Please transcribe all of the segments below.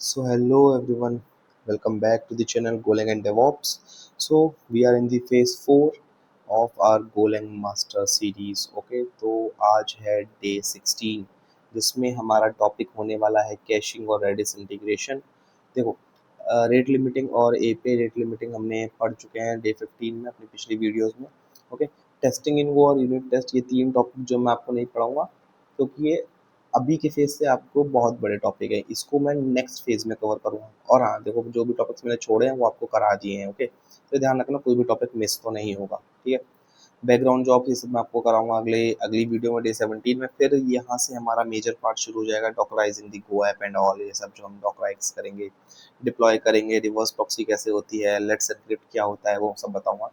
So hello everyone, welcome back to the channel Golang and DevOps. So we are in the phase 4 of our Golang Master series. Okay, तो आज है day 16 जिसमें हमारा topic होने वाला है caching और रेडिस इंटीग्रेशन। देखो, रेट लिमिटिंग और एपीआई रेट लिमिटिंग हमने पढ़ चुके हैं डे 15 में अपनी पिछली वीडियोस में। ओके, टेस्टिंग इनवो और यूनिट टेस्ट, ये तीन टॉपिक जो मैं आपको नहीं पढ़ाऊंगा क्योंकि ये अभी के फेज से आपको बहुत बड़े टॉपिक है, इसको मैं नेक्स्ट फेज में कवर करूंगा। और हाँ देखो, जो भी टॉपिक्स मैंने छोड़े हैं वो आपको करा दिए हैं। ओके, तो ध्यान रखना कोई भी टॉपिक मिस तो नहीं होगा। ठीक है, बैकग्राउंड जॉब ये सब मैं आपको कराऊंगा अगली वीडियो में डे 17 में। फिर यहाँ से हमारा मेजर पार्ट शुरू हो जाएगा, डॉकराइजिंग दी गो ऐप एंड ऑल, ये सब जो हम डॉकराइज करेंगे, डिप्लॉय करेंगे, रिवर्स प्रॉक्सी कैसे होती है, लेट्स एनक्रिप्ट क्या होता है, वो सब बताऊंगा।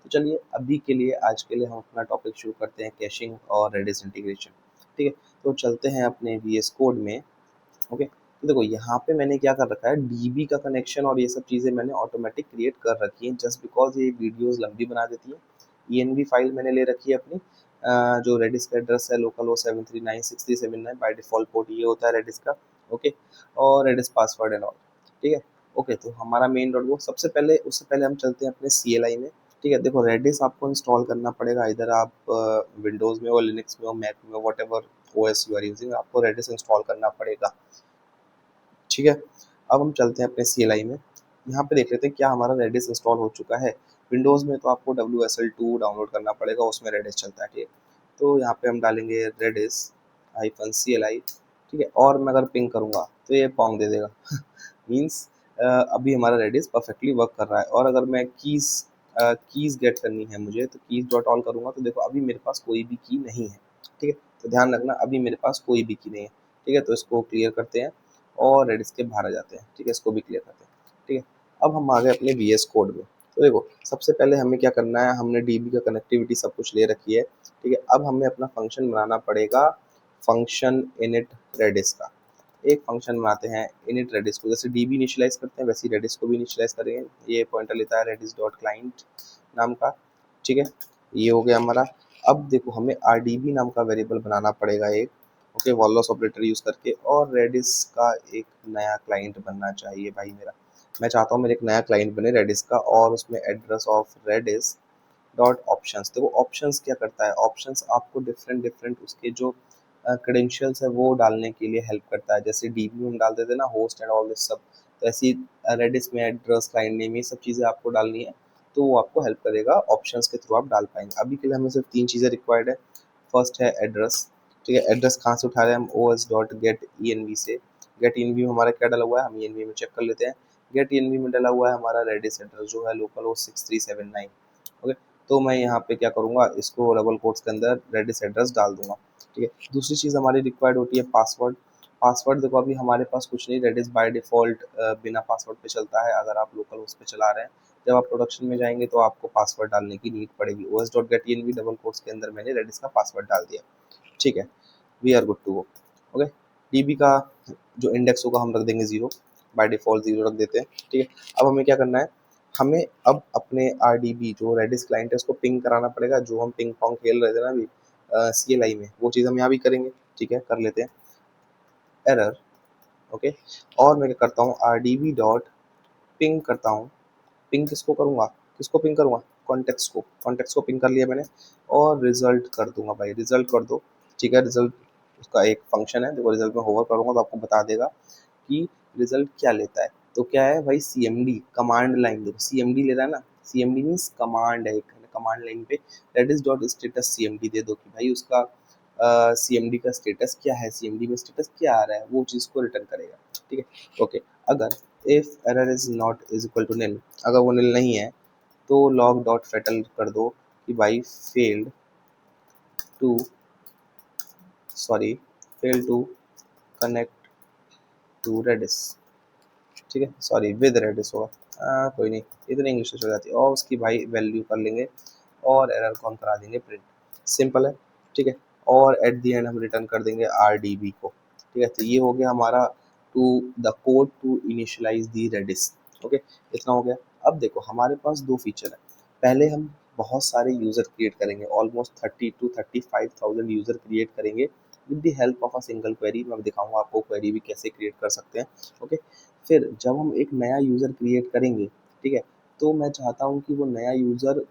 तो चलिए अभी के लिए, आज के लिए हम अपना टॉपिक शुरू करते हैं, कैशिंग और रेडिस इंटीग्रेशन। ठीक है, तो चलते हैं अपने वीएस कोड में। ओके, तो देखो यहाँ पे मैंने क्या कर रखा है, डीबी का कनेक्शन और ये सब चीज़ें मैंने ऑटोमेटिक क्रिएट कर रखी हैं, जस्ट बिकॉज ये वीडियोस लंबी बना देती है। ENV फाइल मैंने ले रखी है अपनी, जो रेडिस का एड्रेस है लोकल वो 7396379, बाय डिफॉल्ट पोर्ट ये होता है रेडिस का। ओके, और रेडिस पासवर्ड एंड ऑल। ठीक है, ओके, तो हमारा मेन डॉट वो सबसे पहले, उससे पहले हम चलते हैं अपने CLI में। ठीक है, देखो रेडिस आपको इंस्टॉल करना पड़ेगा, इधर आप विंडोज़ में हो, लिनक्स में हो, मैक में हो, whatever OS you are using, आपको रेडिस इंस्टॉल करना पड़ेगा। ठीक है, अब हम चलते हैं अपने CLI में। यहाँ पे देख लेते हैं क्या हमारा रेडिस इंस्टॉल हो चुका है। विंडोज़ में तो आपको WSL2 डाउनलोड करना पड़ेगा, उसमें रेडिस चलता है। ठीक है, तो यहाँ पे हम डालेंगे रेडिस -CLI। ठीक है, और मैं अगर पिंग करूँगा तो ये पोंग दे देगा मीन्स अभी हमारा रेडिस परफेक्टली वर्क कर रहा है। और अगर मैं कीज़ गेट करनी है मुझे, तो कीज़ डॉट ऑल करूँगा तो देखो अभी मेरे पास कोई भी की नहीं है। ठीक है, तो ध्यान रखना अभी मेरे पास कोई भी की नहीं है। ठीक है, तो इसको क्लियर करते हैं और रेडिस के बाहर आ जाते हैं। ठीक है, इसको भी क्लियर करते हैं। ठीक है, अब हम आ गए अपने VS कोड में। तो देखो सबसे पहले हमें क्या करना है, हमने DB का कनेक्टिविटी सब कुछ ले रखी है। ठीक है, अब हमें अपना फंक्शन बनाना पड़ेगा, फंक्शन इनिट रेडिस का। एक फंक्शन बनाते हैं इनिट रेडिस को, जैसे DB इनिशियलाइज करते हैं वैसे ही रेडिस को भी इनिशियलाइज करेंगे। ये पॉइंटर लेता है रेडिस डॉट क्लाइंट नाम का। ठीक है, ये हो गया हमारा। अब देखो हमें RDB नाम का वेरिएबल बनाना पड़ेगा एक। ओके, वॉलॉस ऑपरेटर यूज करके, और रेडिस का एक नया क्लाइंट बनना चाहिए भाई मेरा। मैं चाहता हूँ मेरे एक नया क्लाइंट बने रेडिस का, और उसमें address of Redis dot options. तो वो ऑप्शंस क्या करता है, ऑप्शंस आपको डिफरेंट डिफरेंट उसके जो क्रेडेंशियल्स है वो डालने के लिए हेल्प करता है। जैसे DB में हम डाल देते हैं ना होस्ट एंड ऑल दिस सब, तो ऐसी रेडिस में एड्रेस, क्लाइंट नेम, ये सब चीज़ें आपको डालनी है। तो वो आपको हेल्प करेगा, ऑप्शंस के थ्रू आप डाल पाएंगे। अभी के लिए हमें सिर्फ तीन चीज़ें रिक्वायर्ड है। फर्स्ट है एड्रेस। ठीक है, एड्रेस कहाँ से उठा रहे हैं हम, OS डॉट गेट ENV से। गेट ENV में हमारा क्या डला हुआ है, हम ENV में चेक कर लेते हैं। गेट ENV में डला हुआ है हमारा रेडिस एड्रेस जो है लोकल वो 6379। ओके, तो मैं यहाँ पे क्या करूँगा, इसको डबल कोट्स के अंदर रेडिस एड्रेस डाल दूंगा। ठीक है, दूसरी चीज़ हमारी रिक्वायर्ड होती है पासवर्ड। पासवर्ड देखो अभी हमारे पास कुछ नहीं, रेडिस बाय डिफ़ॉल्ट बिना पासवर्ड पे चलता है अगर आप लोकल उस पे चला रहे हैं। जब आप प्रोडक्शन में जाएंगे तो आपको पासवर्ड डालने की नीड पड़ेगी। OS dot gate ENV double quotes के अंदर मैंने रेडिस का पासवर्ड डाल दिया। ठीक है, we are good to go. Okay, DB का जो इंडेक्स होगा हम रख देंगे 0, बाय डिफ़ॉल्ट 0 रख देते हैं। ठीक है, अब हमें क्या करना है, हमें अब अपने RDB जो रेडिस क्लाइंट है उसको पिंग कराना पड़ेगा, जो हम पिंग पोंग खेल रहे थे ना अभी CLI में, वो चीज़ हम यहाँ भी करेंगे। ठीक है, कर लेते हैं एरर। ओके, और मैं क्या करता हूँ, RDB डॉट पिंग करता हूँ। पिंग किसको करूँगा, किसको पिंग करूँगा, कॉन्टेक्स्ट को पिंग कर लिया मैंने, और रिजल्ट कर दूंगा भाई, रिजल्ट कर दो। ठीक है, रिजल्ट उसका एक फंक्शन है, देखो रिजल्ट में होवर करूँगा तो आपको बता देगा कि रिजल्ट क्या लेता है। तो क्या है भाई, CMD कमांड लाइन, देखो CMD ले रहा है ना, CMD मीन्स कमांड है, कमांड लाइन पे रेडिस डॉट स्टेटस CMD दे दो कि भाई उसका CMD का स्टेटस क्या है, CMD में स्टेटस क्या आ रहा है, वो चीज़ को रिटर्न करेगा। ठीक है, ओके, अगर if error is not is equal to nil, अगर वो निल नहीं है तो लॉग डॉट फेटल कर दो कि भाई failed to, sorry, fail to connect to Redis. ठीक है, सॉरी विद रेडिस होगा, कोई नहीं, इतनी इंग्लिश हो जाती है। और उसकी भाई वैल्यू कर लेंगे और एरर को हम करा देंगे प्रिंट, सिंपल है। ठीक है, और एट द एंड हम रिटर्न कर देंगे RDB को। ठीक है, तो ये हो गया हमारा to the code to initialise the Redis. Okay, इतना हो गया। अब देखो हमारे पास दो फीचर है। पहले हम बहुत सारे यूज़र क्रिएट करेंगे, ऑलमोस्ट 30 to 35,000 यूज़र क्रिएट करेंगे with the help of a single query. मैं दिखाऊंगा आपको क्वेरी भी कैसे क्रिएट कर सकते हैं। ओके, फिर जब हम एक नया यूज़र क्रिएट करेंगे, ठीक है, तो मैं चाहता हूँ कि वो नया यूज़र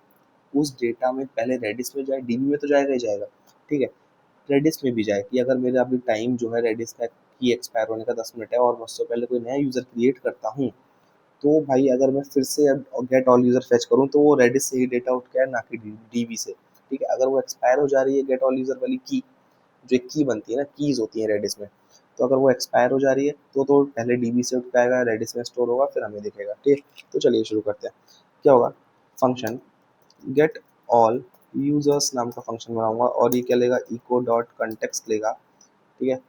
उस डेटा में पहले रेडिस में जाए, डीबी में तो जाएगा ही जाएगा, ठीक है, रेडिस में भी जाए कि अगर मेरा अभी टाइम जो है रेडिस का की एक्सपायर होने का 10 मिनट है और मैं उससे पहले कोई नया यूज़र क्रिएट करता हूँ, तो भाई अगर मैं फिर से अब गेट ऑल यूज़र फेच करूँ तो वो रेडिस से ही डेटा उठ के आए, ना कि डीबी से, ठीक है। अगर वो एक्सपायर हो जा रही है गेट ऑल यूज़र वाली की, जो एक की बनती है ना, कीज़ होती हैं रेडिस में, तो अगर वो एक्सपायर हो जा रही है तो पहले डीबी से उठ के आएगा, रेडिस में स्टोर होगा, फिर हमें दिखेगा, ठीक है। तो चलिए शुरू करते हैं। क्या होगा, फंक्शन गेट ऑल यूजर्स नाम का फंक्शन बनाऊंगा और ये क्या लेगा, इको डॉट कंटेक्स्ट लेगा, ठीक है,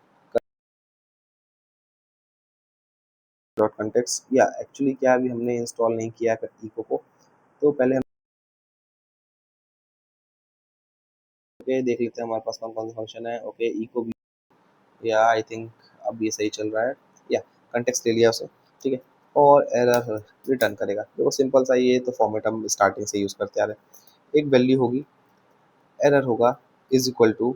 डॉट कंटेक्स्ट। या एक्चुअली क्या अभी हमने इंस्टॉल नहीं किया है इको को, तो पहले हम ओके देख लेते हैं हमारे पास कौन कौन सा फंक्शन है। ओके इको भी, या आई थिंक अब ये सही चल रहा है, या कंटेक्स्ट ले लिया उसे, ठीक है, और एरर रिटर्न करेगा। देखो सिंपल सा ये तो फॉर्मेट हम स्टार्टिंग से यूज़ करते आ रहे हैं। एक वैल्यू होगी, एरर होगा, is equal to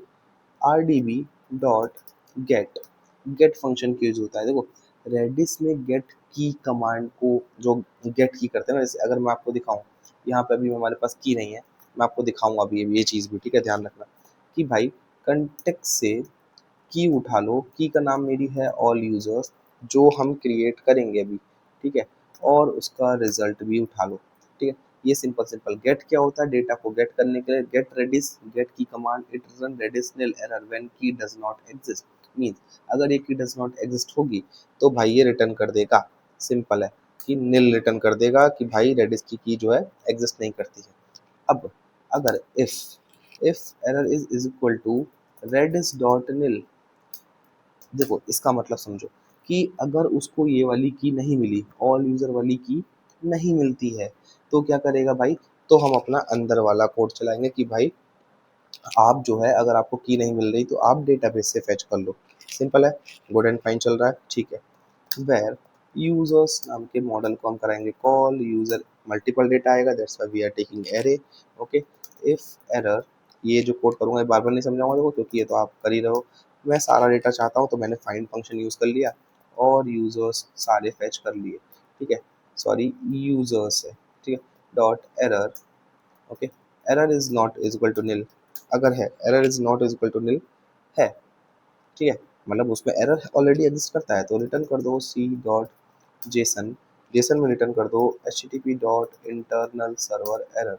R D B dot get. Get function की यूज होता है, देखो रेडिस में गेट की कमांड को जो गेट की करते हैं ना, जैसे अगर मैं आपको दिखाऊं, यहाँ पे अभी हमारे पास की नहीं है, मैं आपको दिखाऊंगा अभी ये चीज़ भी, ठीक है, ध्यान रखना कि भाई कंटेक्ट से की उठा लो, की का नाम मेरी है ऑल यूजर्स जो हम क्रिएट करेंगे अभी, ठीक है, और उसका रिजल्ट भी उठा लो, ठीक है। ये सिंपल सिंपल गेट क्या होता है, डेटा को गेट करने के लिए गेट रेडिस, गेट की command it return Redis nil error when key does not exist, means अगर ये की डज नॉट एग्जिस्ट होगी तो भाई ये रिटर्न कर देगा, सिंपल है कि निल रिटर्न कर देगा कि भाई रेडिस की जो है एग्जिस्ट नहीं करती है। अब अगर if error is equal to Redis dot nil, देखो इसका मतलब समझो कि अगर उसको ये वाली की नहीं मिली, ऑल यूजर वाली की नहीं मिलती है, तो क्या करेगा भाई, तो हम अपना अंदर वाला कोड चलाएंगे कि भाई आप जो है अगर आपको की नहीं मिल रही तो आप डेटाबेस से फेच कर लो, सिंपल है, गुड एंड फाइन चल रहा है, ठीक है। वेयर यूजर्स नाम के मॉडल को हम कराएंगे कॉल, यूजर मल्टीपल डेटा आएगा, that's why we are taking array, okay. If error, ये जो कोड करूंगा ये बार बार नहीं समझाऊंगा देखो, क्योंकि ये तो आप कर ही रहो। मैं सारा डेटा चाहता हूँ तो मैंने फाइंड फंक्शन यूज कर लिया और यूजर्स सारे फेच कर लिए, ठीक है, सॉरी यूजर्स है, ठीक है, dot error, okay, error is not is equal to nil, अगर है error is not is equal to nil है, ठीक है, मतलब उसमें एरर ऑलरेडी एग्जिस्ट करता है तो रिटर्न कर दो सी डॉट जेसन, जेसन में रिटर्न कर दो H T P dot internal server error,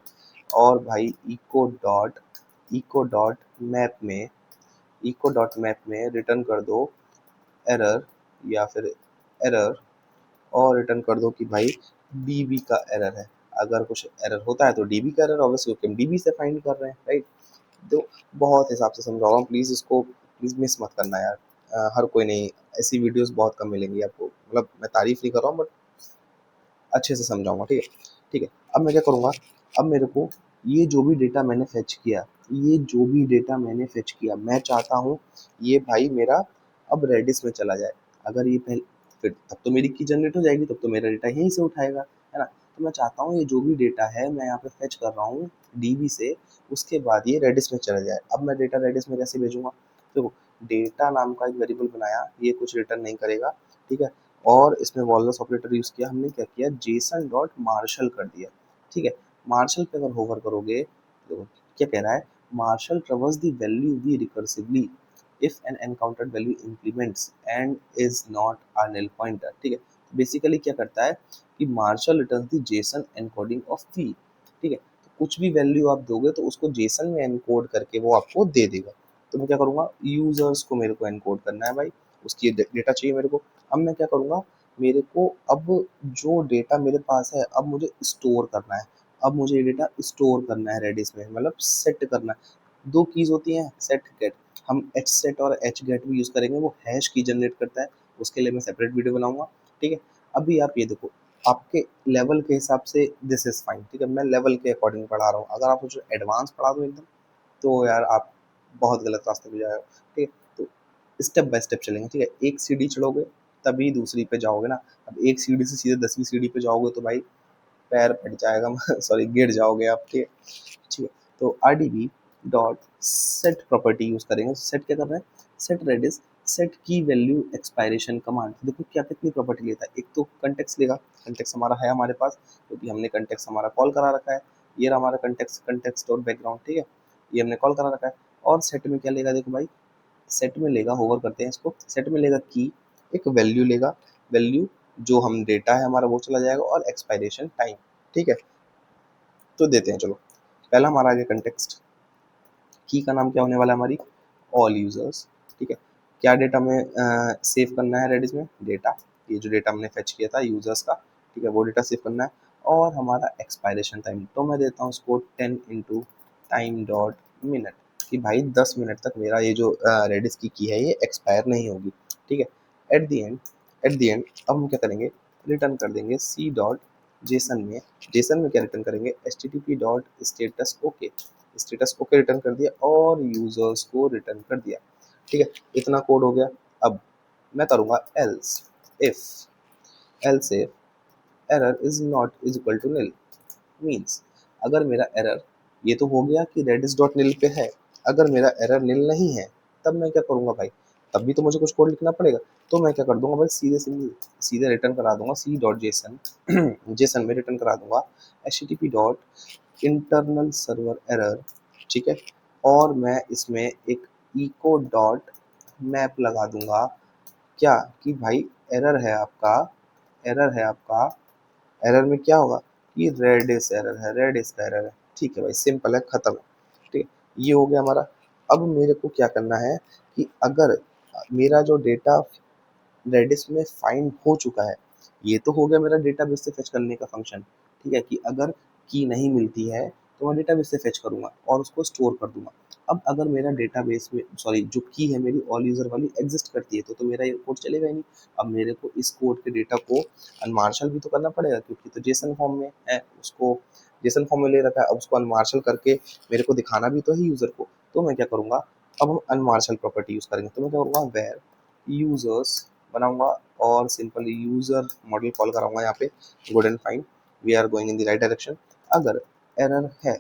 और भाई इको डॉट मैप में, इको डॉट मैप में रिटर्न कर दो एरर, या फिर एरर, और रिटर्न कर दो कि भाई डीबी का एरर है। अगर कुछ एरर होता है तो डीबी का एरर ऑब्वियसली, ओके, हम डीबी से फाइंड कर रहे हैं, राइट। तो बहुत हिसाब से समझाऊंगा, प्लीज़ इसको प्लीज़ मिस मत करना यार। हर कोई नहीं, ऐसी वीडियोस बहुत कम मिलेंगी आपको, मतलब मैं तारीफ नहीं कर रहा हूँ बट अच्छे से समझाऊंगा, ठीक है, ठीक है। अब मैं क्या करूँगा, अब मेरे को ये जो भी डेटा मैंने फेच किया, ये जो भी डेटा मैंने फेच किया, मैं चाहता हूँ ये भाई मेरा अब रेडिस में चला जाए। अगर ये पहले, फिर तब तो मेरी की जनरेट हो जाएगी, तब तो मेरा डेटा यहीं से उठाएगा, है ना। तो मैं चाहता हूँ ये जो भी डेटा है मैं यहाँ पे फेच कर रहा हूँ डीबी से, उसके बाद ये रेडिस में चला जाए। अब मैं डेटा रेडिस में कैसे भेजूंगा, देखो डेटा नाम का एक वेरिएबल बनाया, ये कुछ रिटर्न नहीं करेगा, ठीक है, और इसमें वॉलस ऑपरेटर यूज़ किया हमने, क्या किया, जेसन डॉट मार्शल कर दिया, ठीक है। मार्शल पे अगर होवर करोगे तो क्या कह रहा है, marshal traverse the value v recursively if an encountered value implements and is not a null pointer, ठीक है। बेसिकली क्या करता है कि marshal return the JSON encoding of v, ठीक है, तो कुछ भी वैल्यू आप दोगे तो उसको जेसन में एनकोड करके वो आपको दे देगा। तो मैं क्या करूँगा, यूजर्स को मेरे को एनकोड करना है भाई, उसकी डेटा चाहिए मेरे को। अब मैं क्या करूँगा, मेरे को अब जो डेटा मेरे पास है अब मुझे स्टोर करना है, अब मुझे ये डेटा स्टोर करना है रेडिस में, मतलब सेट करना है। दो कीज़ होती हैं सेट गेट, हम एच सेट और एच गेट भी यूज़ करेंगे, वो हैश की जनरेट करता है, उसके लिए मैं सेपरेट वीडियो बनाऊंगा, ठीक है। अभी आप ये देखो, आपके लेवल के हिसाब से दिस इज़ फाइन, ठीक है, मैं लेवल के अकॉर्डिंग पढ़ा रहा हूँ, अगर आप मुझे एडवांस पढ़ा दो एकदम तो यार आप बहुत गलत रास्ते पे जाएगा, ठीक है। तो स्टेप बाय स्टेप चलेंगे, ठीक है, एक सीढ़ी चढ़ोगे तभी दूसरी पे जाओगे ना। अब एक सीढ़ी से सीधे 10वीं सीढ़ी पे जाओगे तो भाई पैर फट जाएगा सॉरी गिर जाओगे आप, ठीक है, ठीक है। तो R D B dot set property use करेंगे, सेट क्या कर रहे हैं, set Redis set key value expiration command, देखो क्या कितनी प्रॉपर्टी लेता है। एक तो कंटेक्स्ट लेगा, कंटेक्स्ट हमारा है हमारे पास क्योंकि हमने कंटेक्स्ट हमारा कॉल करा रखा है। ये रहा हमारा कंटेक्स्ट, कंटेक्स्ट और बैकग्राउंड, ठीक है, ये हमने कॉल करा रखा है। और सेट में क्या लेगा, देखो भाई सेट में लेगा, होवर करते हैं इसको, सेट में लेगा की, एक वैल्यू लेगा, वैल्यू जो हम डेटा है हमारा वो चला जाएगा, और एक्सपायरेशन टाइम, ठीक है। तो देते हैं, चलो पहला हमारा आ गया कंटेक्स्ट, की का नाम क्या होने वाला है हमारी ऑल यूजर्स, ठीक है। क्या डेटा में सेव करना है रेडिस में, डेटा, ये जो डेटा हमने फेच किया था यूजर्स का, ठीक है, वो डेटा सेव करना है। और हमारा एक्सपायरेशन टाइम, तो मैं देता हूँ उसको 10 इंटू टाइम डॉट मिनट, कि भाई 10 मिनट तक मेरा ये जो रेडिस की है ये एक्सपायर नहीं होगी, ठीक है। At the end, at the end अब हम क्या करेंगे, रिटर्न कर देंगे सी डॉट जेसन में, जेसन में क्या रिटर्न करेंगे, H T T P dot status okay, status okay return कर दिया और यूजर्स को रिटर्न कर दिया, ठीक है। इतना कोड हो गया। अब मैं करूँगा else if, else if error is not is equal to nil, means अगर मेरा एरर, ये तो हो गया कि रेडिस डॉट निल पे है, अगर मेरा एरर निल नहीं है तब मैं क्या करूँगा भाई, तब भी तो मुझे कुछ कोड लिखना पड़ेगा। तो मैं क्या कर दूंगा भाई, सीधे सीधे सीधे रिटर्न करा दूंगा सी डॉट जेसन, जेसन में रिटर्न करा दूंगा H T T P dot internal server error, ठीक है। और मैं इसमें एक इको डॉट मैप लगा दूंगा, क्या कि भाई एरर है आपका, एरर है आपका, एरर में क्या होगा कि रेडिस एरर है, रेडिस का एरर है, ठीक है भाई, सिंपल है, खत्म है, ठीक है। ये हो गया हमारा। अब मेरे को क्या करना है कि अगर मेरा जो डेटा रेडिस में फाइंड हो चुका है, ये तो हो गया मेरा डेटाबेस से फेच करने का फंक्शन, ठीक है, कि अगर की नहीं मिलती है तो मैं डेटाबेस से फेच करूंगा और उसको स्टोर कर दूंगा। अब अगर मेरा डेटाबेस में, सॉरी, जो की है मेरी ऑल यूजर वाली एग्जिस्ट करती है तो मेरा ये कोड चलेगा ही नहीं। अब मेरे को इस कोड के डेटा को अनमार्शल भी तो करना पड़ेगा क्योंकि तो जेसन फॉर्म में है, उसको जेसन फॉर्म में ले रखा है, अब उसको अनमार्शल करके मेरे को दिखाना भी तो है यूजर को। तो मैं क्या करूंगा, अब हम अनमार्शल प्रॉपर्टी यूज करेंगे, तो मैं क्या करूंगा, वेयर यूजर्स बनाऊंगा और सिंपल यूजर मॉडल कॉल कराऊंगा यहाँ पे, good and fine, we are going in the right direction. अगर एरर है,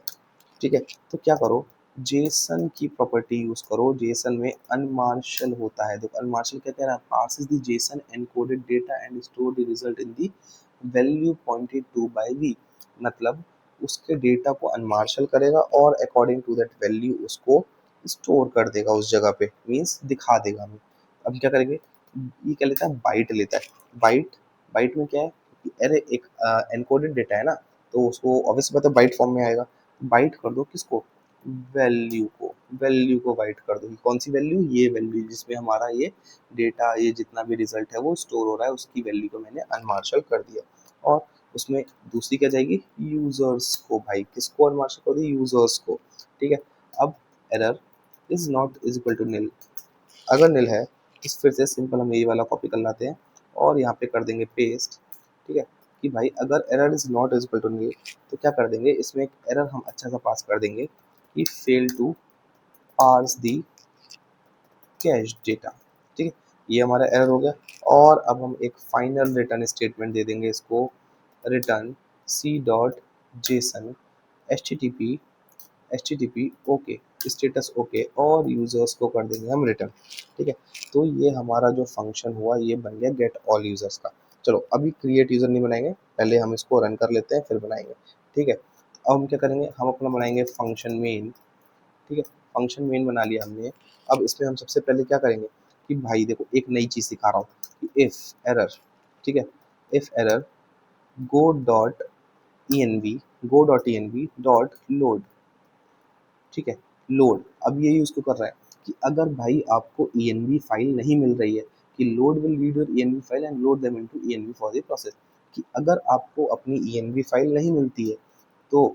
ठीक है, तो क्या करो, जेसन की प्रॉपर्टी यूज करो, जेसन में अनमार्शल होता है, देखो अनमार्शल क्या कह रहा है, parses the JSON encoded data and store the result in the value pointed to by v, मतलब उसके डेटा को अनमार्शल करेगा और अकॉर्डिंग टू दैट वैल्यू उसको स्टोर कर देगा उस जगह पे, मीन्स दिखा देगा हमें। अब क्या करेंगे, ये क्या लेता है, बाइट लेता है, बाइट, बाइट में क्या है कि अरे एक एनकोडेड डेटा है ना, तो उसको ऑब्वियसली बात है बाइट फॉर्म में आएगा, बाइट कर दो किसको, वैल्यू को, वैल्यू को बाइट कर दो, कौन सी वैल्यू, ये वैल्यू जिसमें हमारा ये डेटा, ये जितना भी रिजल्ट है वो स्टोर हो रहा है, उसकी वैल्यू को मैंने अनमार्शल कर दिया। और उसमें दूसरी क्या जाएगी, यूजर्स को, भाई किसको अनमार्शल कर दिया, यूजर्स को, ठीक है। अब error is not is equal to nil, अगर निल है तो फिर से सिंपल हम यही वाला कॉपी कर लाते हैं और यहाँ पे कर देंगे पेस्ट, ठीक है, कि भाई अगर error is not is equal to nil तो क्या कर देंगे, इसमें एक एरर हम अच्छा सा पास कर देंगे कि fail to parse the cache data, ठीक है, ये हमारा एरर हो गया। और अब हम एक फाइनल रिटर्न स्टेटमेंट दे देंगे इसको, रिटर्न सी dot JSON H T T P, H T T P okay, status okay, और यूजर्स को कर देंगे हम रिटर्न, ठीक है। तो ये हमारा जो फंक्शन हुआ ये बन गया गेट ऑल यूजर्स का। चलो अभी क्रिएट यूजर नहीं बनाएंगे, पहले हम इसको रन कर लेते हैं फिर बनाएंगे, ठीक है। अब हम क्या करेंगे, हम अपना बनाएंगे फंक्शन मेन, ठीक है, फंक्शन मेन बना लिया हमने। अब इसमें हम सबसे पहले क्या करेंगे कि भाई देखो एक नई चीज़ सिखा रहा हूँ कि इफ़ एरर, ठीक है, if error go dot E N V, go dot E N V dot load, ठीक है, लोड। अब ये यूज़ को कर रहा है कि अगर भाई आपको env फाइल नहीं मिल रही है, कि load will read your env file and load them into env for the process, कि अगर आपको अपनी env फाइल नहीं मिलती है तो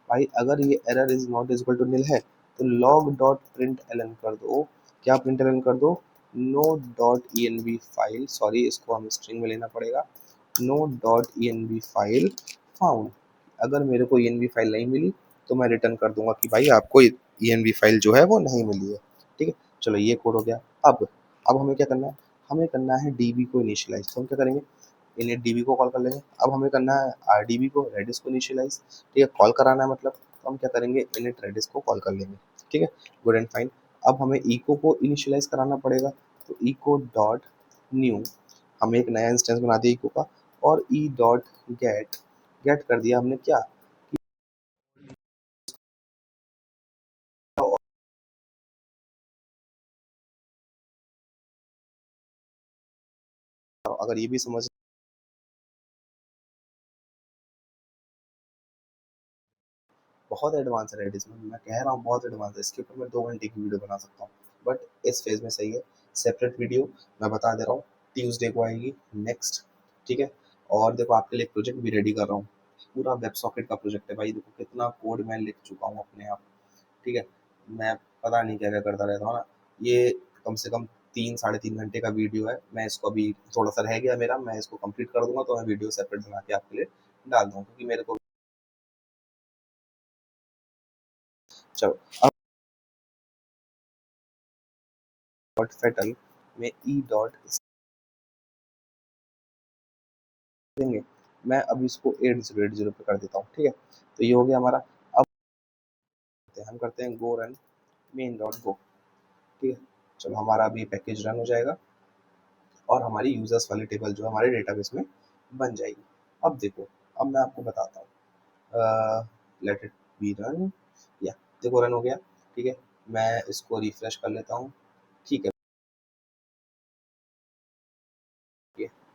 भाई अगर ये error is not equal to nil है तो लॉग डॉट प्रिंट एलन कर दो, क्या प्रिंट एलन कर दो, no dot env file, sorry इसको हम स्ट्रिंग में लेना पड़ेगा, no dot env file found. अगर मेरे को env फाइल नहीं मिली तो मैं रिटर्न कर दूंगा कि भाई आपको env फाइल जो है वो नहीं मिली है, ठीक है। चलो ये कोड हो गया। अब हमें क्या करना है, हमें करना है db को इनिशियलाइज, तो हम क्या करेंगे, इन्हें db को कॉल कर लेंगे। अब हमें करना है rdb को, रेडिस को इनिशियलाइज, ठीक है, कॉल कराना है मतलब, तो हम क्या करेंगे, इनिट रेडिस को कॉल कर लेंगे, ठीक है, गुड एंड फाइन। अब हमें इको को इनिशियलाइज कराना पड़ेगा, तो इको डॉट न्यू, हम एक नया इंस्टेंस बना दिया इको का, और ई डॉट गेट, गेट कर दिया हमने क्या, अगर ये भी समझ, बहुत एडवांस है रेडिस में, मैं कह रहा हूँ बहुत एडवांस है, इसके ऊपर मैं 2 घंटे की वीडियो बना सकता हूँ, बट इस फेज में सही है। सेपरेट वीडियो मैं बता दे रहा हूँ, ट्यूसडे को आएगी नेक्स्ट, ठीक है। और देखो आपके लिए प्रोजेक्ट भी रेडी कर रहा हूँ, पूरा वेब सॉकेट का प्रोजेक्ट है भाई, देखो कितना कोड मैं लिख चुका हूँ अपने आप, ठीक है। मैं पता नहीं क्या क्या करता रहता हूँ ना, ये कम से कम 3 साढ़े 3 घंटे का वीडियो है, मैं इसको अभी थोड़ा सा रह गया मेरा, मैं इसको कंप्लीट कर दूंगा तो मैं वीडियो सेपरेट बना के आपके लिए डाल दूंगा, क्योंकि मेरे को, चलो अब डॉट फेटल में ई डॉट देंगे, मैं अब इसको 8080 पे कर देता हूँ, ठीक है। तो ये हो गया हमारा। अब हम करते हैं गो रन मेन डॉट गो, ठीक है। चलो हमारा अभी पैकेज रन हो जाएगा और हमारी यूजर्स वाली टेबल जो है हमारे डेटाबेस में बन जाएगी। अब देखो, अब मैं आपको बताता हूँ, लेट इट बी रन, या देखो रन हो गया, ठीक है। मैं इसको रिफ्रेश कर लेता हूँ, ठीक है।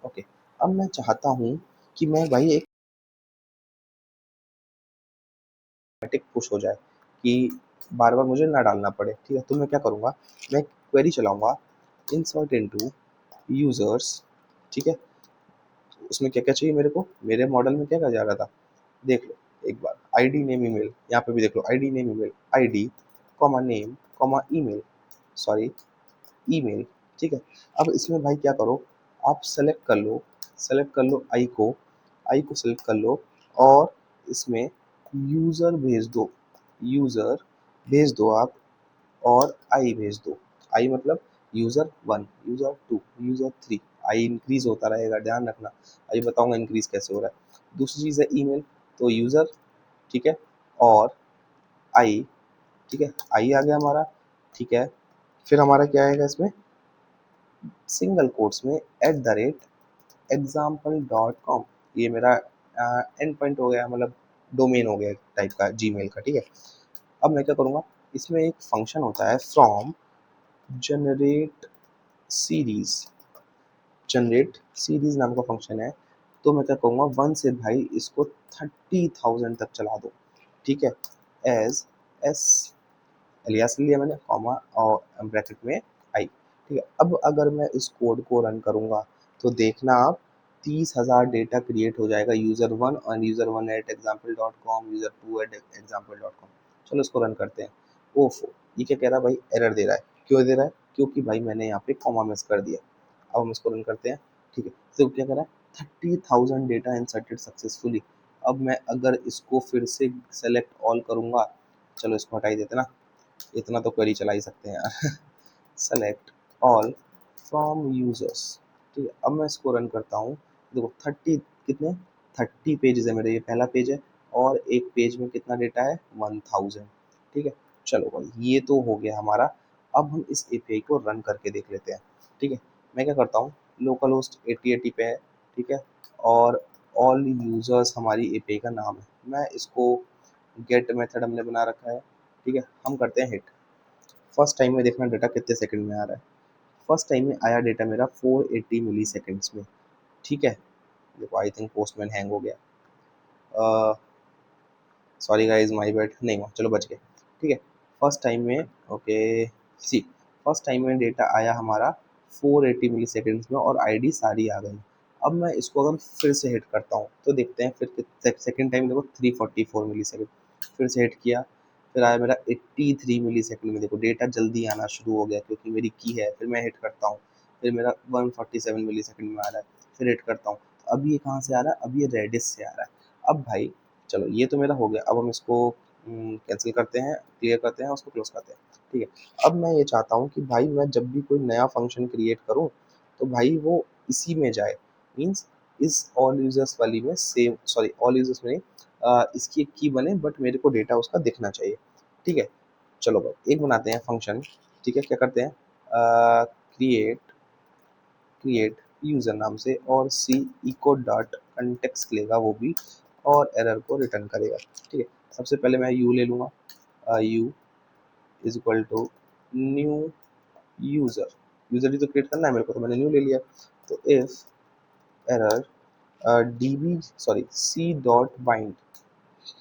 ओके, अब मैं चाहता हूँ कि मैं भाई एक ऑटोमेटिक पुश हो जाए, कि बार बार मुझे ना डालना पड़े, ठीक है। तो मैं क्या करूँगा, मैं क्वेरी चलाऊंगा इंसर्ट इनटू यूजर्स, ठीक है। उसमें क्या क्या चाहिए मेरे को, मेरे मॉडल में क्या क्या जा रहा था, देख लो एक बार, आईडी नेम ईमेल, यहाँ पे भी देख लो ID name email, ID comma name comma email, sorry email, ठीक है। अब इसमें भाई क्या करो, आप सेलेक्ट कर लो, सेलेक्ट कर लो आई को सेलेक्ट कर लो, और इसमें यूज़र भेज दो, यूज़र भेज दो आप, और आई भेज दो, आई मतलब user one, user two, user three, i increase होता रहेगा, ध्यान रखना, अभी बताऊंगा इंक्रीज कैसे हो रहा है। दूसरी चीज़ है ईमेल, तो यूज़र, ठीक है, और आई, ठीक है, आई आ गया हमारा, ठीक है। फिर हमारा क्या आएगा इसमें, सिंगल कोट्स में @example.com, ये मेरा एंड पॉइंट हो गया, मतलब डोमेन हो गया टाइप का जीमेल का, ठीक है। अब मैं क्या करूँगा, इसमें एक फंक्शन होता है from generate series, generate series नाम का फंक्शन है। तो मैं क्या कहूँगा, वन से भाई इसको 30,000 तक चला दो, ठीक है। एज एस एलियास लिया मैंने, कॉमा और ब्रैकेट में आई, ठीक है। अब अगर मैं इस कोड को रन करूँगा तो देखना आप, 30,000 डेटा क्रिएट हो जाएगा, यूज़र वन और user one at example dot com, user two at example dot com. चलो इसको रन करते हैं। ओफो, ये क्या कह रहा है भाई, एरर दे रहा है, क्यों दे रहा है, क्योंकि भाई मैंने यहाँ पे कॉमा मिस कर दिया। अब हम इसको रन करते हैं, ठीक है। तो क्या कह रहा है, 30,000 डेटा इंसर्टेड सक्सेसफुली। अब मैं अगर इसको फिर से सेलेक्ट ऑल करूँगा, चलो इसको हटा ही देते ना, इतना तो क्वेरी चला ही सकते हैं यार। सेलेक्ट ऑल फ्रॉम यूजर्स, ठीक है। अब मैं इसको रन करता हूँ, देखो कितने 30 पेजेस है मेरे, ये पहला पेज है, और एक पेज में कितना डेटा है, 1000, ठीक है। चलो भाई ये तो हो गया हमारा। अब हम इस एपीआई को रन करके देख लेते हैं, ठीक है। मैं क्या करता हूँ, लोकल होस्ट 8080 पे है, ठीक है, और ऑल यूजर्स हमारी एपीआई का नाम है। मैं इसको गेट मेथड हमने बना रखा है, ठीक है। हम करते हैं हिट, फर्स्ट टाइम में देखना डेटा कितने सेकंड में आ रहा है। फर्स्ट टाइम में आया डेटा मेरा 480 मिली सेकेंड्स में, ठीक है। देखो आई थिंक पोस्टमैन हैंग हो गया, सॉरी गाइज माय बैड, नहीं हुआ, चलो बच गए, ठीक है। फर्स्ट टाइम में, ओके, सी, फर्स्ट टाइम में डेटा आया हमारा 480 मिली सेकेंड्स में, और आईडी सारी आ गई। अब मैं इसको अगर फिर से हिट करता हूँ तो देखते हैं, फिर सेकेंड टाइम देखो 344 मिली सेकेंड, फिर से हिट किया, फिर आया मेरा 83 मिली सेकेंड में, देखो डेटा जल्दी आना शुरू हो गया क्योंकि मेरी की है। फिर मैं हिट करता हूँ, फिर मेरा 147 मिली सेकेंड में आ रहा है, फिर हिट करता हूँ, तो अब ये कहाँ से आ रहा है, अब ये रेडिस से आ रहा है। अब भाई चलो ये तो मेरा हो गया, अब हम इसको कैंसिल करते हैं, क्लियर करते हैं, उसको क्लोज करते हैं, ठीक है। अब मैं ये चाहता हूँ कि भाई मैं जब भी कोई नया फंक्शन क्रिएट करूँ तो भाई वो इसी में जाए, मीन्स इस ऑल यूजर्स वाली में सेम, सॉरी ऑल यूजर्स में नहीं, इसकी एक की बने बट मेरे को डेटा उसका दिखना चाहिए, ठीक है। चलो भाई एक बनाते हैं फंक्शन, ठीक है। क्या करते हैं, क्रिएट क्रिएट यूज़र नाम से और सी इको डॉट कंटेक्स्ट लेगा वो भी, और एरर को रिटर्न करेगा। ठीक है, सबसे पहले मैं यू ले लूँगा, u is equal to new user, user ही तो क्रिएट करना है मेरे को, तो मैंने न्यू ले लिया। तो if error DB sorry c dot bind,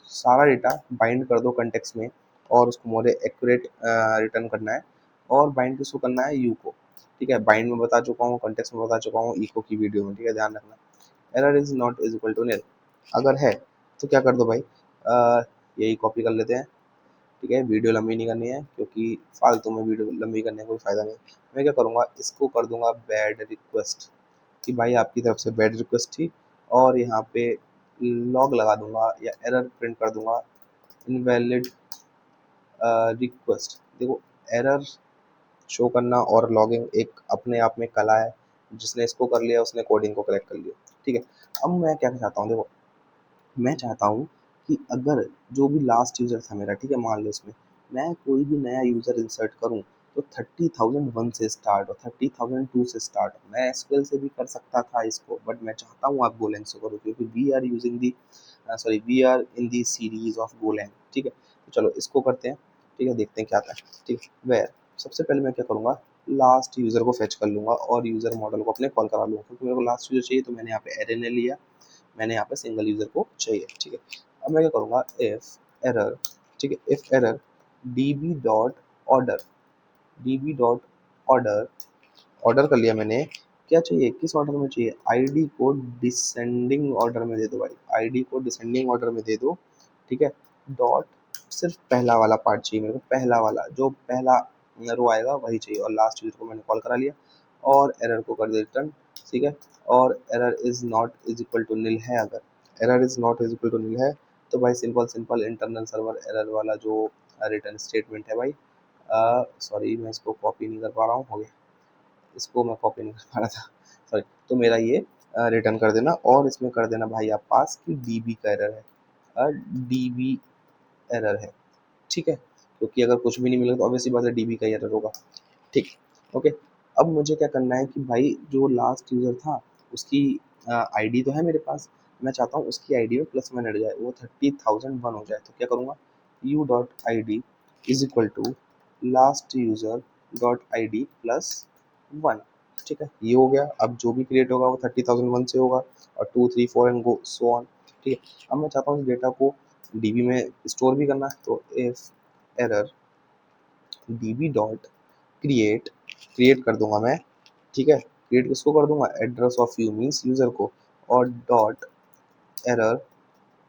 सारा डेटा बाइंड कर दो कंटेक्स्ट में और उसको मोरे एक्यूरेट रिटर्न करना है, और बाइंड किसको करना है, यू को। ठीक है, बाइंड में बता चुका हूँ, कंटेक्स्ट में बता चुका हूँ, इको की वीडियो में। ठीक है, ध्यान रखना। Error is not is equal to nil, अगर है तो क्या कर दो भाई, यही कॉपी कर लेते हैं। ठीक है, वीडियो लंबी नहीं करनी है क्योंकि फालतू में वीडियो लंबी करने का कोई फ़ायदा नहीं। मैं क्या करूँगा, इसको कर दूंगा बैड रिक्वेस्ट, कि भाई आपकी तरफ से बैड रिक्वेस्ट थी, और यहाँ पे लॉग लगा दूंगा या एरर प्रिंट कर दूंगा, इनवैलिड रिक्वेस्ट। देखो, एरर शो करना और लॉगिंग एक अपने आप में कला है, जिसने इसको कर लिया उसने कोडिंग को क्रैक कर लिया। ठीक है, अब मैं क्या चाहता हूँ, देखो मैं चाहता हूँ कि अगर जो भी लास्ट यूज़र था मेरा, ठीक है, मान लो इसमें मैं कोई भी नया यूज़र इंसर्ट करूँ तो 30,001 से स्टार्ट और 30,002 से स्टार्ट। मैं एसक्यूएल से भी कर सकता था इसको, बट मैं चाहता हूँ आप गोलैंग से करो, क्योंकि we are using the sorry we are in the series of Golang. ठीक है, तो चलो इसको करते हैं। ठीक है, देखते हैं क्या आता है। ठीक है, वेयर सबसे पहले मैं क्या करूँगा, लास्ट यूज़र को फेच कर लूँगा और यूज़र मॉडल को अपने कॉल करा लूँगा, क्योंकि मेरे को लास्ट यूज़र चाहिए, तो मैंने यहाँ पे एरे ने लिया, मैंने यहाँ पे सिंगल यूज़र को चाहिए। ठीक है, अब मैं क्या करूँगा, इफ एरर, ठीक है, if error DB dot order, dB dot order, order कर लिया मैंने। क्या चाहिए, किस ऑर्डर में चाहिए, आईडी को डिसेंडिंग ऑर्डर में दे दो भाई, आईडी को डिसेंडिंग ऑर्डर में दे दो। ठीक है, डॉट, सिर्फ पहला वाला पार्ट चाहिए मेरे को, पहला वाला जो पहला रो आएगा वही चाहिए, और लास्ट यूजर को मैंने कॉल करा लिया और एरर को कर दिया रिटर्न। ठीक है, और error is not is equal to nil है, अगर error is not is equal to nil है तो भाई simple simple internal server error वाला जो रिटर्न स्टेटमेंट है भाई, सॉरी मैं इसको कॉपी नहीं कर पा रहा हूँ, हो गया, इसको मैं कॉपी नहीं कर पा रहा था, सॉरी। तो मेरा ये रिटर्न कर देना, और इसमें कर देना भाई आप पास कि डीबी का एरर है, डीबी एरर है। ठीक है, क्योंकि अगर कुछ भी नहीं मिलेगा तो ऑब्वियसली बात है डीबी का एरर होगा। ठीक, ओके। अब मुझे क्या करना है कि भाई जो लास्ट यूज़र था उसकी आईडी तो है मेरे पास, मैं चाहता हूँ उसकी आईडी में +1 हट जाए, वो 30,001 हो जाए। तो क्या करूँगा, u dot I D is equal to last user dot I D +1। ठीक है, ये हो गया। अब जो भी क्रिएट होगा वो 30,001 से होगा, और 2 3 4 एंड गो सो ऑन। ठीक है, अब मैं चाहता हूँ इस डेटा को डीबी में स्टोर भी करना है, तो if error DB dot create, create कर दूंगा मैं। ठीक है, क्रिएट किसको कर दूंगा, address of u means user को, और dot error,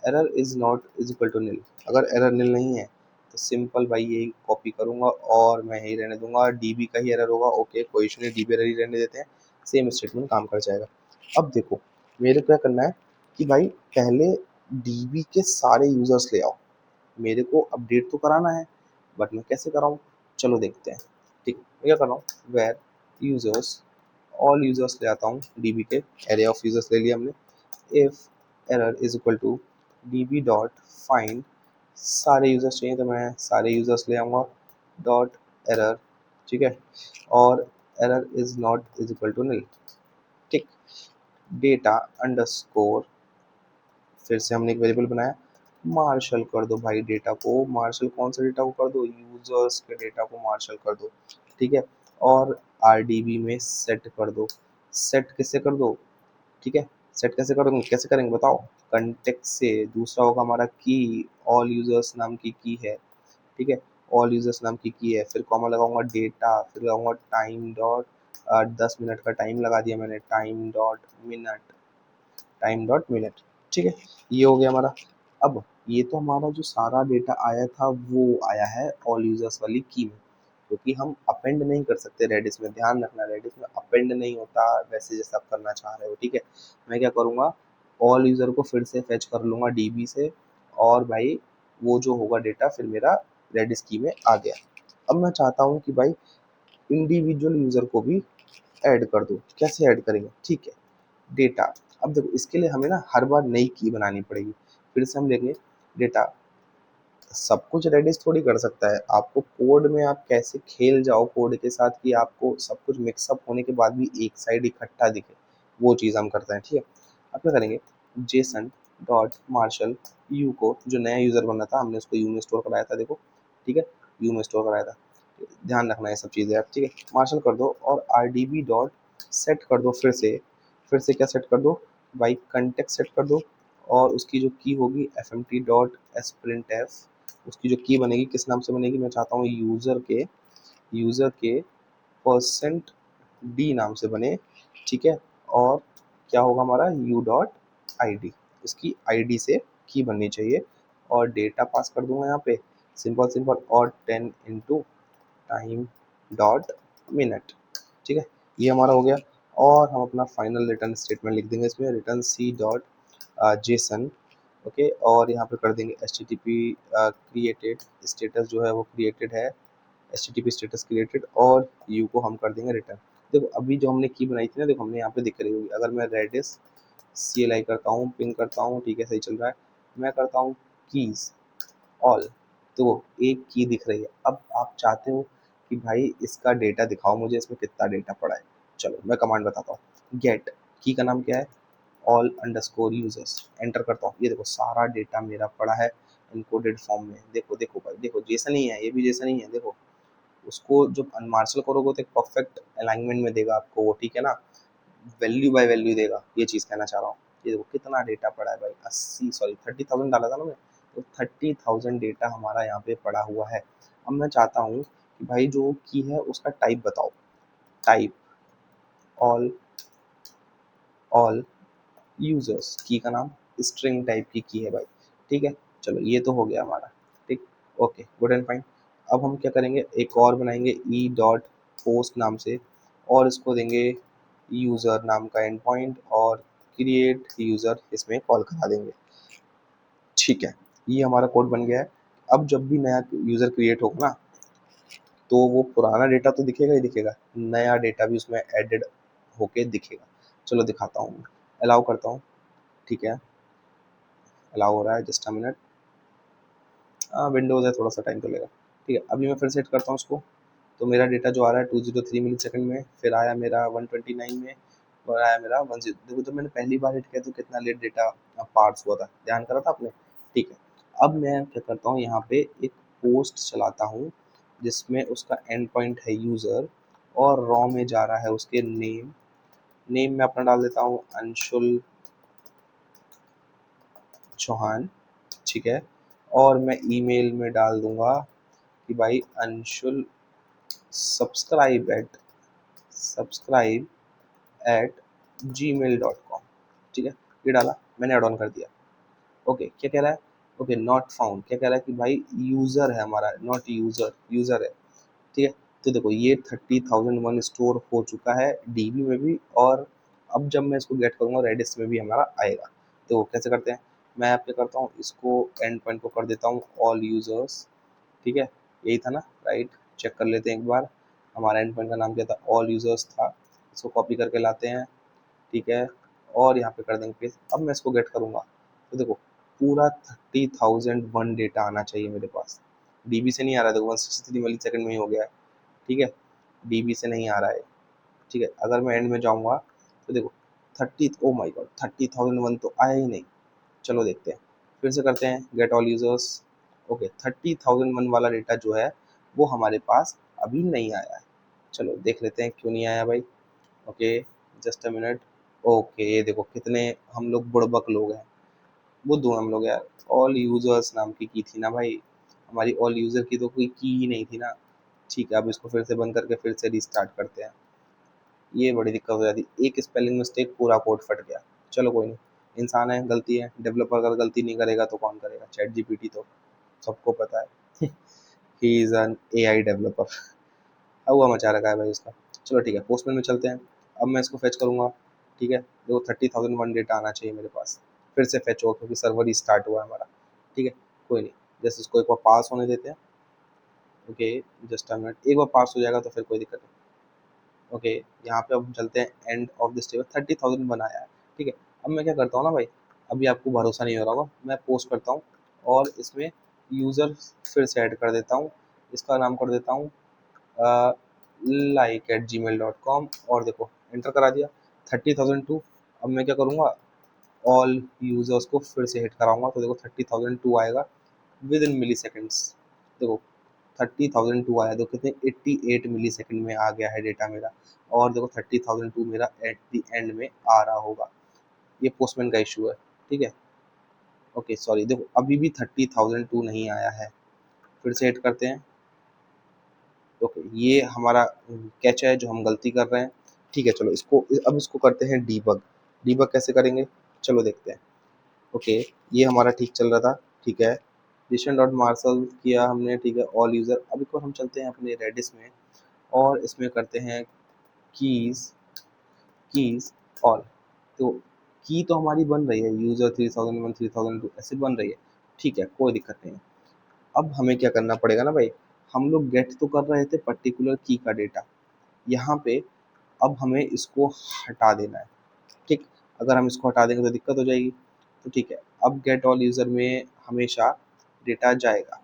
error is not is equal to nil. अगर एरर निल नहीं है तो सिंपल भाई यही कॉपी करूंगा और मैं यही रहने दूंगा, डीबी का ही एरर होगा। ओके, कोई इशू नहीं, डीबी एरर ही रहने देते हैं, सेम स्टेटमेंट काम कर जाएगा। अब देखो मेरे को क्या करना है कि भाई पहले डीबी के सारे यूजर्स ले आओ, मेरे को अपडेट तो कराना है, बट मैं कैसे कराऊँ, चलो देखते हैं। ठीक, मैं क्या कर रहा हूँ, वेयर यूजर्स, ऑल यूजर्स ले आता हूँ, डीबी के एरे ऑफ यूजर्स ले लिया हमने। If error is equal to DB dot find, सारे यूजर्स चाहिए तो मैं सारे यूजर्स ले आऊँगा, डॉट एरर। ठीक है, और error is not is equal to nil. ठीक, डेटा अंडरस्कोर, फिर से हमने एक वेरिएबल बनाया, मार्शल कर दो भाई डेटा को, मार्शल कौन सा डेटा को कर दो, यूजर्स के डेटा को मार्शल कर दो। ठीक है, और आरडीबी में सेट कर दो, सेट कैसे कर दो, ठीक है, सेट कैसे करेंगे, कैसे करेंगे बताओ, कंटेक्ट से। दूसरा होगा हमारा की, ऑल यूजर्स नाम की है। ठीक है, ऑल यूजर्स नाम की है, फिर कॉमा लगाऊंगा डेटा, फिर लगाऊंगा टाइम डॉट 10 मिनट का टाइम लगा दिया मैंने, time dot minute, time dot minute. ठीक है, ये हो गया हमारा। अब ये तो हमारा जो सारा डेटा आया था वो आया है ऑल यूजर्स वाली की में, क्योंकि हम अपेंड नहीं कर सकते रेडिस में, ध्यान रखना रेडिस में अपेंड नहीं होता वैसे जैसे आप करना चाह रहे हो। ठीक है, मैं क्या करूँगा, ऑल यूज़र को फिर से फेच कर लूँगा डीबी से, और भाई वो जो होगा डेटा फिर मेरा रेडिस की में आ गया। अब मैं चाहता हूँ कि भाई इंडिविजुअल यूज़र को भी ऐड कर दो, कैसे ऐड करेंगे, ठीक है, डेटा। अब देखो इसके लिए हमें ना हर बार नई की बनानी पड़ेगी, फिर से हम लेंगे डेटा सब कुछ रेडिस थोड़ी कर सकता है। आपको कोड में आप कैसे खेल जाओ कोड के साथ कि आपको सब कुछ मिक्सअप होने के बाद भी एक साइड इकट्ठा दिखे, वो चीज़ हम करते हैं। ठीक है, अब क्या करेंगे, जेसन डॉट मार्शल यू को, जो नया यूज़र बना था हमने उसको यू में स्टोर कराया था, देखो ठीक है, यू में स्टोर कराया था, ध्यान रखना ये सब चीज़ें आप। ठीक है, मार्शल कर दो और R D B dot set कर दो, फिर से क्या सेट कर दो भाई, कंटेक्ट सेट कर दो। और उसकी जो की होगी F M T dot S print F, उसकी जो की बनेगी किस नाम से बनेगी, मैं चाहता हूँ यूज़र के परसेंट डी नाम से बने। ठीक है, और क्या होगा हमारा यू डॉट आई डी, उसकी आई डी से की बननी चाहिए। और डेटा पास कर दूंगा यहाँ पे, सिंपल सिंपल, और 10 इंटू टाइम डॉट मिनट। ठीक है, ये हमारा हो गया। और हम अपना फाइनल रिटर्न स्टेटमेंट लिख देंगे इसमें, रिटर्न सी डॉट जेसन। ओके, और यहाँ पे कर देंगे H T T P created, status जो है वो क्रिएटेड है, H T T P status created, और यू को हम कर देंगे रिटर्न। देखो अभी जो हमने की बनाई थी ना, देखो हमने यहाँ पे दिख रही होगी, अगर मैं रेडिस सी एल आई करता हूँ, पिंग करता हूँ, ठीक है सही चल रहा है, मैं करता हूँ कीज ऑल, तो एक की दिख रही है। अब आप चाहते हो कि भाई इसका डेटा दिखाओ मुझे, इसमें कितना डेटा पड़ा है। चलो मैं कमांड बताता हूँ, गेट की का नाम क्या है, ऑल अंडरस्कोर यूजर्स, एंटर करता हूँ, ये देखो सारा डेटा मेरा पड़ा है इनकोडेड फॉर्म में। देखो देखो भाई, देखो जेसन ही है, ये भी जेसन ही है, देखो उसको जब अनमार्शल करोगे तो एक परफेक्ट अलाइनमेंट में देगा आपको वो, ठीक है ना, वैल्यू बाय वैल्यू देगा, ये चीज़ कहना चाह रहा हूँ। ये देखो कितना डेटा पड़ा है भाई, 30,000 डाला था ना मैं, तो 30,000 डेटा हमारा यहाँ पे पड़ा हुआ है। अब मैं चाहता हूँ कि भाई जो की है उसका टाइप बताओ, टाइप ऑल, ऑल यूजर्स, की का नाम स्ट्रिंग टाइप की है भाई। ठीक है, चलो ये तो हो गया हमारा, ठीक, ओके गुड एंड फाइन। अब हम क्या करेंगे, एक और बनाएंगे ई डॉट पोस्ट नाम से, और इसको देंगे यूज़र नाम का एंड पॉइंट, और क्रिएट यूज़र इसमें कॉल करा देंगे। ठीक है, ये हमारा कोड बन गया है। अब जब भी नया यूज़र क्रिएट होगा ना, तो वो पुराना डेटा तो दिखेगा ही दिखेगा, नया डेटा भी उसमें एडेड होके दिखेगा। चलो दिखाता हूँ, अलाउ करता हूँ, ठीक है, अलाउ हो रहा है, जस्ट अ मिनट, विंडोज़ है थोड़ा सा टाइम तो लेगा। ठीक है, अभी मैं फिर सेट करता हूँ उसको, तो मेरा डेटा जो आ रहा है 203 मिली सेकंड में, फिर आया मेरा 129 में, और आया मेरा 10। देखो जब मैंने पहली बार हिट किया तो कितना लेट डेटा पार्स हुआ था, ध्यान करा था आपने। ठीक है, अब मैं क्या करता हूँ, यहाँ पे एक पोस्ट चलाता हूँ जिसमें उसका एंड पॉइंट है यूज़र, और रॉ में जा रहा है उसके नेम, नेम में अपना डाल देता हूँ अंशुल चौहान। ठीक है, और मैं ईमेल में डाल दूंगा कि भाई Anshul subscribe at Gmail dot com. ठीक है, ये डाला मैंने, एड ऑन कर दिया। ओके, क्या कह रहा है, ओके नॉट फाउंड, क्या कह रहा है कि भाई यूज़र है हमारा, नॉट यूज़र, यूज़र है। ठीक है, तो देखो ये 30,001 स्टोर हो चुका है डीबी में भी, और अब जब मैं इसको गेट करूँगा रेडिस में भी हमारा आएगा। तो कैसे करते हैं, मैं अब क्या करता हूँ, इसको एंड पॉइंट को कर देता हूँ ऑल यूज़र्स। ठीक है, यही था ना, राइट, चेक कर लेते हैं एक बार, हमारा एंड पॉइंट का नाम क्या था, ऑल यूज़र्स था। इसको कॉपी करके लाते हैं, ठीक है, और यहाँ पे कर देंगे पेस्ट। अब मैं इसको गेट करूँगा, तो देखो पूरा 30,001 डेटा आना चाहिए मेरे पास, डीबी से नहीं आ रहा है, देखो 163 मिली सेकंड में ही हो गया है। ठीक है, डीबी से नहीं आ रहा है। ठीक है, अगर मैं एंड में जाऊँगा तो देखो 30, ओ माय गॉड 30,001 तो आया ही नहीं। चलो देखते हैं, फिर से करते हैं गेट ऑल यूज़र्स। ओके, 30,001 वाला डेटा जो है वो हमारे पास अभी नहीं आया है। चलो देख लेते हैं क्यों नहीं आया भाई। Okay, just a minute. Okay, ये देखो कितने हम लोग बुड़बक लोग हैं, बुद्धू हैं हम लोग यार। ऑल यूज़र्स नाम की थी ना भाई, हमारी ऑल यूज़र की तो कोई की ही नहीं थी ना। ठीक है, अब इसको फिर से बंद करके फिर से रिस्टार्ट करते हैं, ये बड़ी दिक्कत हो जाती, एक स्पेलिंग मिस्टेक पूरा कोड फट गया। चलो कोई नहीं, इंसान है, गलती है, डेवलपर अगर गलती नहीं करेगा तो कौन करेगा, चैट जीपीटी तो सबको पता है he is an AI developer, हवा मचा रखा है भाई उसका। चलो ठीक है, पोस्टमैन में चलते हैं। अब मैं इसको फेच करूँगा, ठीक है, देखो 30,001 डेटा आना चाहिए मेरे पास, फिर से फेच होगा क्योंकि सर्वर ही स्टार्ट हुआ है हमारा। ठीक है, कोई नहीं, जैसे इसको एक बार पास होने देते हैं। ओके, जस्ट अ मिनट, एक बार पास हो जाएगा तो फिर कोई दिक्कत नहीं। ओके, यहाँ पे अब हम चलते हैं एंड ऑफ दिस टेबल, 30,000 बनाया है। ठीक है, अब मैं क्या करता हूँ ना भाई, अभी आपको भरोसा नहीं हो रहा होगा, मैं पोस्ट करता हूँ और इसमें यूज़र फिर से ऐड कर देता हूँ, इसका नाम कर देता हूँ like@gmail.com और देखो एंटर करा दिया 30,002। अब मैं क्या करूँगा, ऑल यूज़र्स को फिर से हिट कराऊंगा तो देखो 30,002 आएगा विद इन मिली सेकेंड्स। देखो 30,002 आया, देखो कितने 88 मिली सेकेंड में आ गया है डेटा मेरा। और देखो 30,002 मेरा एट द एंड में आ रहा होगा। ये पोस्टमैन का इशू है, ठीक है। ओके सॉरी, देखो अभी भी 30,002 नहीं आया है, फिर से हिट करते हैं। ओके ये हमारा कैच है जो हम गलती कर रहे हैं, ठीक है। चलो इसको अब इसको करते हैं डीबग। डीबग कैसे करेंगे, चलो देखते हैं। ओके ये हमारा ठीक चल रहा था, ठीक है। डिशन डॉट मार्शल किया हमने, ठीक है। ऑल यूज़र, अब एक बार हम चलते हैं अपने रेडिस में और इसमें करते हैं कीज़, कीज़ ऑल। तो की तो हमारी बन रही है, यूज़र 3001 3002 ऐसे बन रही है, ठीक है, कोई दिक्कत नहीं है। अब हमें क्या करना पड़ेगा ना भाई, हम लोग गेट तो कर रहे थे पर्टिकुलर की का डेटा, यहाँ पे अब हमें इसको हटा देना है, ठीक। अगर हम इसको हटा देंगे तो दिक्कत हो जाएगी, तो ठीक है। अब गेट ऑल यूज़र में हमेशा डेटा जाएगा,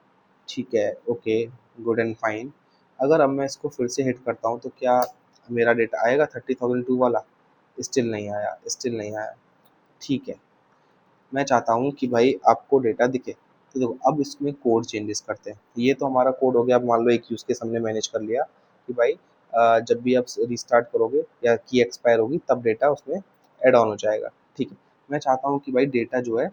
ठीक है। Okay good and fine. अगर अब मैं इसको फिर से हिट करता हूँ तो क्या मेरा डेटा आएगा 30,002 वाला? स्टिल नहीं आया, स्टिल नहीं आया, ठीक है। मैं चाहता हूँ कि भाई आपको डेटा दिखे, तो देखो अब इसमें कोड चेंजेस करते हैं। ये तो हमारा कोड हो गया। अब मान लो एक यूज़ केस हमने मैनेज कर लिया कि भाई जब भी आप रिस्टार्ट करोगे या की एक्सपायर होगी तब डेटा उसमें ऐड ऑन हो जाएगा, ठीक है। मैं चाहता हूँ कि भाई डेटा जो है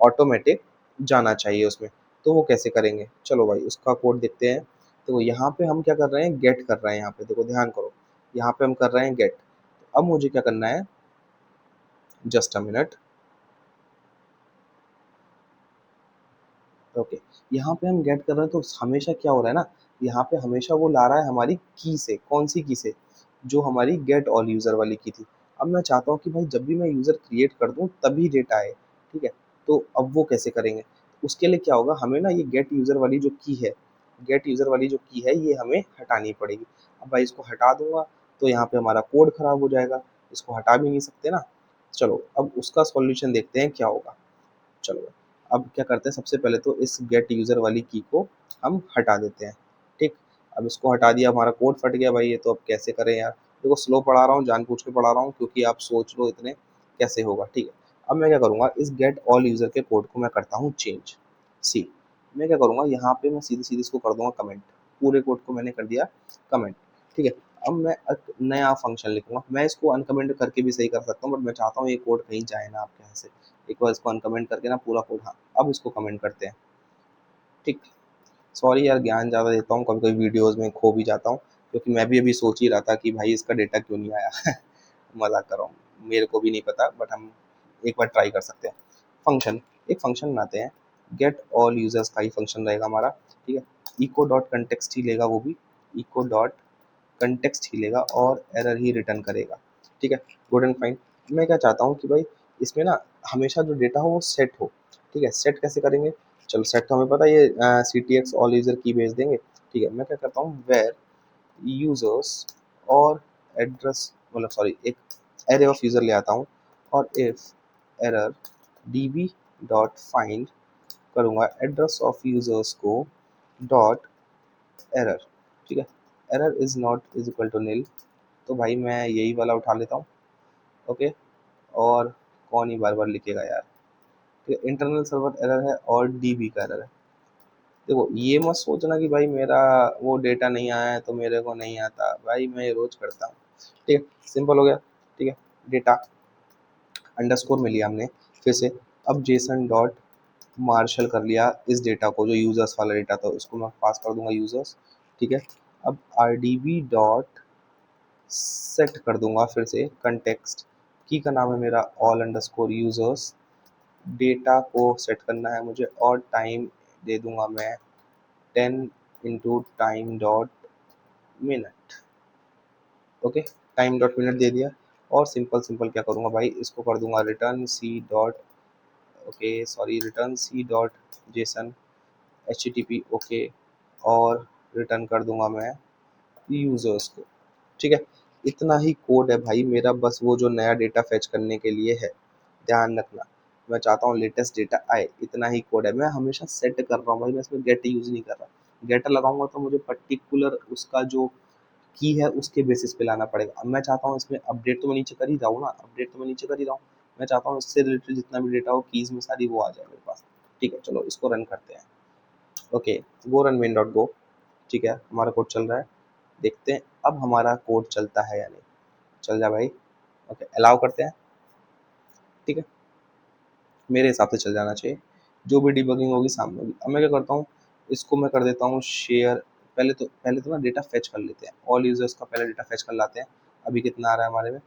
ऑटोमेटिक जाना चाहिए उसमें, तो वो कैसे करेंगे, चलो भाई उसका कोड देखते हैं। तो यहाँ पे हम क्या कर रहे हैं, गेट कर रहे हैं। यहाँ पे देखो ध्यान करो, यहाँ पे हम कर रहे हैं गेट। अब मुझे क्या करना है, जस्ट अ मिनट। ओके यहाँ पे हम गेट कर रहे हैं तो हमेशा क्या हो रहा है ना, यहाँ पे हमेशा वो ला रहा है हमारी की से। कौन सी की से, जो हमारी गेट ऑल यूज़र वाली की थी। अब मैं चाहता हूँ कि भाई जब भी मैं यूज़र क्रिएट कर दूँ तभी डेटा आए, ठीक है। तो अब वो कैसे करेंगे, उसके लिए क्या होगा, हमें ना ये गेट यूज़र वाली जो की है, गेट यूज़र वाली जो की है ये हमें हटानी पड़ेगी। अब भाई इसको हटा दूंगा तो यहाँ पे हमारा कोड खराब हो जाएगा, इसको हटा भी नहीं सकते ना। चलो अब उसका सॉल्यूशन देखते हैं क्या होगा। चलो अब क्या करते हैं, सबसे पहले तो इस गेट यूज़र वाली की को हम हटा देते हैं, ठीक। अब इसको हटा दिया, हमारा कोड फट गया भाई। ये तो अब कैसे करें यार, देखो स्लो पढ़ा रहा हूँ, जानबूझ के पढ़ा रहा हूँ क्योंकि आप सोच लो इतने कैसे होगा, ठीक है। अब मैं क्या करूँगा, इस गेट ऑल यूज़र के कोड को मैं करता हूँ चेंज। सी मैं क्या करूँगा, यहाँ पे मैं सीधे सीधे इसको कर दूंगा कमेंट। पूरे कोड को मैंने कर दिया कमेंट, ठीक है। अब मैं एक नया फंक्शन लिखूंगा। मैं इसको अनकमेंट करके भी सही कर सकता हूँ, बट मैं चाहता हूँ ये कोड कहीं जाए ना आपके यहाँ से। एक बार इसको अनकमेंट करके ना पूरा कोड, हाँ अब इसको कमेंट करते हैं, ठीक। सॉरी यार ज्ञान ज़्यादा देता हूँ, कभी कभी वीडियोज़ में खो भी जाता हूँ, क्योंकि मैं भी अभी सोच ही रहा था कि भाई इसका डेटा क्यों नहीं आया। मजाक कर रहा हूँ, मेरे को भी नहीं पता, बट हम एक बार ट्राई कर सकते हैं। फंक्शन, एक फंक्शन बनाते हैं, गेट ऑल यूजर्स का ही फंक्शन रहेगा हमारा, ठीक है। इको डॉट कंटेक्स्ट ही लेगा वो भी, इको डॉट कंटेक्स्ट ही लेगा और एरर ही रिटर्न करेगा, ठीक है। Good and fine. मैं क्या चाहता हूँ कि भाई इसमें ना हमेशा जो डेटा हो वो सेट हो, ठीक है। सेट कैसे करेंगे, चलो सेट तो हमें पता है, ये C T X all user की भेज देंगे, ठीक है। मैं क्या करता हूँ, वेर यूजर्स और एड्रेस, मतलब सॉरी एक एरे ऑफ यूज़र ले आता हूँ और if error db dot find करूँगा एड्रेस ऑफ यूजर्स को डॉट एरर, ठीक है। Error is not is equal to nil, तो भाई मैं यही वाला उठा लेता हूँ, ओके। और कौन ही बार बार लिखेगा यार, ठीक है। इंटरनल सर्वर एरर है और डीबी का एरर है। देखो ये मत सोचना कि भाई मेरा वो डेटा नहीं आया है तो मेरे को नहीं आता, भाई मैं ये रोज करता हूँ, ठीक है। सिंपल हो गया, ठीक है। डेटा अंडरस्कोर में लिया हमने फिर से। अब जेसन डॉट मार्शल कर लिया इस डेटा को, जो यूजर्स वाला डेटा था उसको मैं पास कर दूंगा यूजर्स, ठीक है। अब R D B dot set कर दूंगा फिर से कंटेक्स्ट, की का नाम है मेरा ऑल अंडरस्कोर यूजर्स। डेटा को सेट करना है मुझे और टाइम दे दूंगा मैं 10 into time dot minute, okay. Time dot minute दे दिया और सिंपल सिंपल क्या करूँगा भाई, इसको कर दूंगा रिटर्न सी डॉट, ओके सॉरी रिटर्न सी dot JSON H T P, okay. और रिटर्न कर दूंगा मैं यूजर्स को, ठीक है। इतना ही कोड है भाई मेरा, बस वो जो नया डेटा फैच करने के लिए है, ध्यान रखना। मैं चाहता हूँ लेटेस्ट डेटा आए, इतना ही कोड है। मैं हमेशा सेट कर रहा हूँ भाई, मैं इसमें गेट यूज नहीं कर रहा। गेट लगाऊंगा तो मुझे पर्टिकुलर उसका जो की है उसके बेसिस पे लाना पड़ेगा। अब मैं चाहता हूँ इसमें अपडेट तो मैं नीचे कर ही रहा हूँ ना, अपडेट तो मैं नीचे कर ही रहा हूँ। मैं चाहता हूँ इससे रिलेटेड जितना भी डेटा हो कीज में सारी वो आ जाए मेरे पास। ठीक है, चलो इसको रन करते हैं। Okay, go run main dot go. ठीक है, हमारा कोड चल रहा है, देखते हैं अब हमारा कोड चलता है या नहीं। चल जा भाई। ओके, अलाउ करते हैं। ठीक है, मेरे हिसाब से चल जाना चाहिए, जो भी डिबगिंग होगी सामने होगी। अब मैं क्या करता हूँ, इसको मैं कर देता हूँ शेयर। पहले तो ना डेटा फेच कर लेते हैं, ऑल यूजर्स का पहले डेटा फेच कर लाते हैं। अभी कितना आ रहा है हमारे में?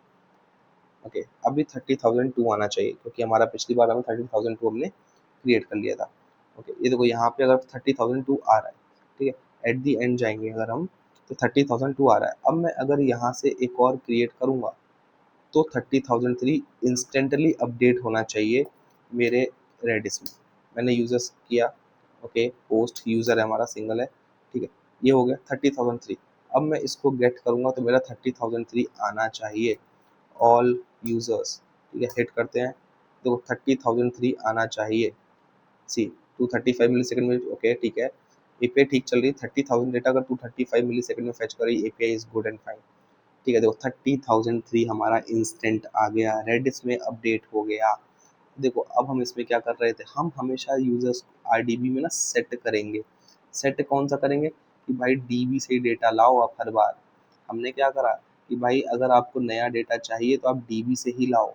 ओके, अभी 30,002 आना चाहिए, क्योंकि हमारा पिछली बार हमें 30,002 हमने क्रिएट कर लिया था। ओके, ये देखो यहाँ पे अगर 30,002 आ रहा है, ठीक है, एट दी एंड जाएंगे अगर हम, तो 30,002 आ रहा है। अब मैं अगर यहाँ से एक और क्रिएट करूँगा तो 30,003 इंस्टेंटली अपडेट होना चाहिए मेरे रेडिस में। मैंने यूजर्स किया। ओके, पोस्ट यूज़र है हमारा, सिंगल है। ठीक है, ये हो गया 30,003। अब मैं इसको गेट करूँगा तो मेरा 30,003 आना चाहिए, ऑल यूजर्स। ठीक है, हिट करते हैं तो 30,003 आना चाहिए। सी 235 मिली सेकेंड में। ओके ठीक है, एपीआई ठीक चल रही है। 30,000 डेटा अगर 235 मिली सेकेंड में फेच कर रही, API is good and fine. ठीक है, देखो 30,003 हमारा इंस्टेंट आ गया, रेडिस में अपडेट हो गया। देखो अब हम इसमें क्या कर रहे थे, हम हमेशा यूजर्स आरडीबी में ना सेट करेंगे। सेट कौन सा करेंगे कि भाई डीबी से ही डेटा लाओ आप हर बार। हमने क्या करा कि भाई अगर आपको नया डेटा चाहिए तो आप डीबी से ही लाओ।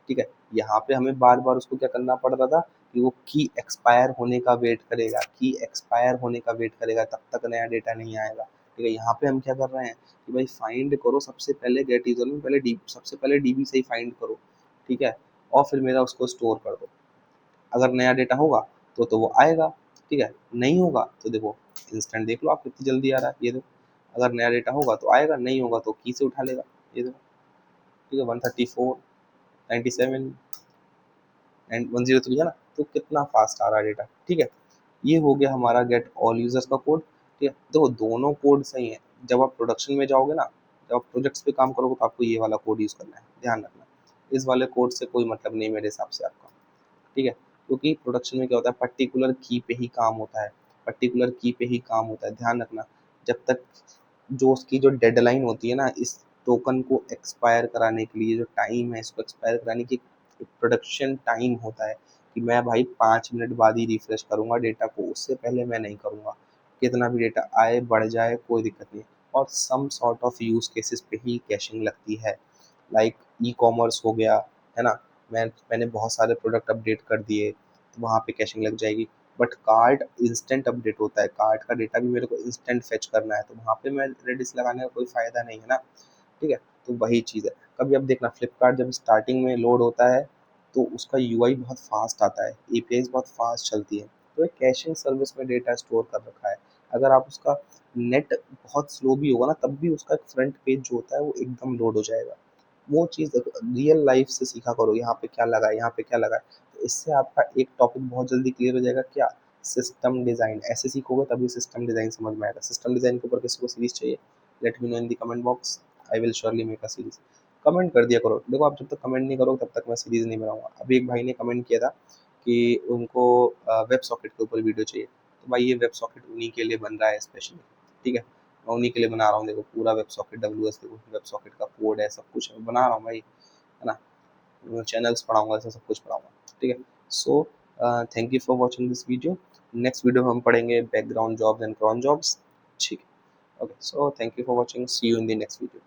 ठीक है, यहाँ पे हमें बार बार उसको क्या करना पड़ रहा था कि वो की एक्सपायर होने का वेट करेगा, की एक्सपायर होने का वेट करेगा, तब तक नया डेटा नहीं आएगा। ठीक है, यहाँ पे हम क्या कर रहे हैं कि भाई फाइंड करो सबसे पहले, गेट यूजर में पहले डी सबसे पहले डीबी से ही फाइंड करो। ठीक है, और फिर मेरा उसको स्टोर कर दो। अगर नया डेटा होगा तो वो आएगा। ठीक है, नहीं होगा तो देखो इंस्टेंट देख लो आप कितनी जल्दी आ रहा है, ये देखो। अगर नया डेटा होगा तो आएगा, नहीं होगा तो की से उठा लेगा, ये देखो। ठीक है, 134, 97 एंड 103 है ना, तो कितना फास्ट आ रहा है डेटा। ठीक है, ये हो गया हमारा गेट ऑल यूजर्स का कोड। ठीक है, देखो दोनों कोड सही है। जब आप प्रोडक्शन में जाओगे ना, जब आप प्रोजेक्ट्स पे काम करोगे तो आपको ये वाला कोड यूज़ करना है, ध्यान रखना। इस वाले कोड से कोई मतलब नहीं मेरे हिसाब से आपका। ठीक है, क्योंकि प्रोडक्शन में क्या होता है, पर्टिकुलर की पे ही काम होता है, पर्टिकुलर की पे ही काम होता है, ध्यान रखना। जब तक जो उसकी जो डेडलाइन होती है ना, इस टोकन को एक्सपायर कराने के लिए, जो टाइम है इसको एक्सपायर कराने की, प्रोडक्शन टाइम होता है कि मैं भाई 5 मिनट बाद ही रिफ्रेश करूँगा डेटा को, उससे पहले मैं नहीं करूँगा। कितना भी डेटा आए बढ़ जाए कोई दिक्कत नहीं। और some sort of use cases पे ही कैशिंग लगती है, लाइक ई कॉमर्स हो गया, है ना। मैंने बहुत सारे प्रोडक्ट अपडेट कर दिए तो वहाँ पे कैशिंग लग जाएगी। बट कार्ड इंस्टेंट अपडेट होता है, कार्ड का डेटा भी मेरे को इंस्टेंट फेच करना है, तो वहाँ पे मैं रेडिस लगाने का कोई फ़ायदा नहीं है ना। ठीक है, तो वही चीज़ है। कभी अब देखना, फ्लिपकार्ट जब स्टार्टिंग में लोड होता है तो उसका यूआई बहुत फास्ट आता है, एपीआईज बहुत फास्ट चलती है। तो एक कैशिंग सर्विस में डेटा स्टोर कर रखा है। अगर आप उसका नेट बहुत स्लो भी होगा ना, तब भी उसका फ्रंट पेज जो होता है वो एकदम लोड हो जाएगा। वो चीज़ रियल लाइफ से सीखा करो, यहाँ पे क्या लगा है, यहाँ पे क्या लगा है। तो इससे आपका एक टॉपिक बहुत जल्दी क्लियर हो जाएगा, क्या? System design. ऐसे सीखोगे तभी सिस्टम डिज़ाइन समझ में आएगा। सिस्टम डिज़ाइन के ऊपर किसी को सीरीज चाहिए, let me know in the comment box, I will surely make a series. Comment कर दिया करो, देखो आप जब तक कमेंट नहीं करोगे तब तक मैं सीरीज नहीं बनाऊंगा। अभी एक भाई ने कमेंट किया था कि उनको वेब सॉकेट के ऊपर वीडियो चाहिए, तो भाई ये वेब सॉकेट उन्हीं के लिए बन रहा है स्पेशली। ठीक है, मैं उन्हीं के लिए बना रहा हूँ। देखो पूरा वेब सॉकेट WS, देखो वेब सॉकेट का कोड है, सब कुछ है, बना रहा हूँ भाई, है ना। चैनल्स पढ़ाऊंगा, ऐसा सब कुछ पढ़ाऊंगा। ठीक है, so thank you for watching this video. Next video हम पढ़ेंगे background jobs and cron jobs. ठीक है, okay, so thank you for watching, see you in the next video.